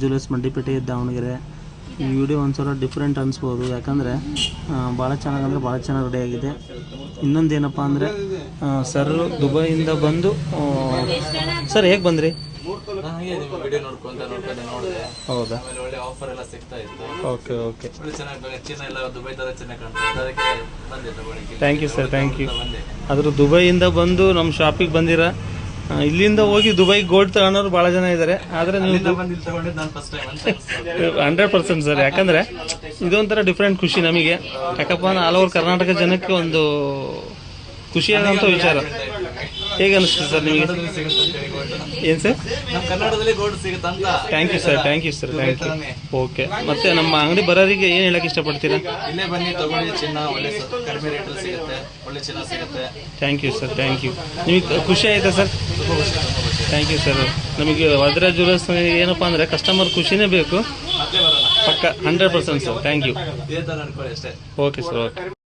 Jewellers Mandipete Davanagere. ಈ video ಒಂದ್ಸಲ different ಅನಿಸ್ಬೋದು, ಯಾಕಂದರೆ ಭಾಳ ಚೆನ್ನಾಗಿ ಅಂದರೆ ಭಾಳ ಚೆನ್ನಾಗಿ ರೆಡಿಯಾಗಿದೆ. ಇನ್ನೊಂದೇನಪ್ಪ ಅಂದರೆ ಸರ್ ದುಬೈಯಿಂದ ಬಂದು ಸರ್ ಹೇಗೆ ಬಂದ್ರಿ? ಹೌದಾ? Okay okay, thank you sir, thank you. ಆದರೂ ದುಬೈಯಿಂದ ಬಂದು ನಮ್ಮ ಶಾಪಿಗೆ ಬಂದಿರ, ಇಲ್ಲಿಂದ ಹೋಗಿ ದುಬೈಗೆ ಗೋಲ್ಡ್ ತಗೊಳೋರು ಭಾಳ ಜನ ಇದ್ದಾರೆ. ಆದರೆ ನೀವು 100% ಸರ್, ಯಾಕಂದರೆ ಇದೊಂಥರ ಡಿಫ್ರೆಂಟ್ ಖುಷಿ ನಮಗೆ. ಯಾಕಪ್ಪ ಅಂದ್ರೆ ಆಲ್ ಓವರ್ ಕರ್ನಾಟಕ ಜನಕ್ಕೆ ಒಂದು ಖುಷಿಯಾದಂಥ ವಿಚಾರ. ಹೇಗೆ ಅನಿಸ್ತು ಸರ್ ನಿಮಗೆ? ಏನು sir? Thank you sir, thank you sir, thank you. Okay, ಮತ್ತೆ ನಮ್ಮ ಅಂಗಡಿ ಬರೋರಿಗೆ ಏನು ಹೇಳಕ್ಕೆ ಇಷ್ಟಪಡ್ತೀರಾ? ಇಲ್ಲೇ ಬನ್ನಿ, ತಗೊಳ್ಳಿ, ಚಿನ್ನ ಒಳ್ಳೆ ಕಡಿಮೆ ರೇಟಲ್ಲಿ ಸಿಗುತ್ತೆ, ಒಳ್ಳೆ ಚಿನ್ನ ಸಿಗುತ್ತೆ. Thank you sir, thank you. ನಿಮಗೆ ಖುಷಿ ಆಯಿತಾ ಸರ್? Thank you sir. ನಮಗೆ ವಜ್ರಾಜ್ ಜ್ಯುವೆಲ್ಲರ್ಸ್ ಏನಪ್ಪ ಅಂದರೆ ಕಸ್ಟಮರ್ ಖುಷಿನೇ ಬೇಕು, ಪಕ್ಕ 100% ಸರ್. Thank you. ಇದೇ ಥರ ಅನ್ಕೊಳ್ಳಿ ಅಷ್ಟೇ. Okay sir, okay.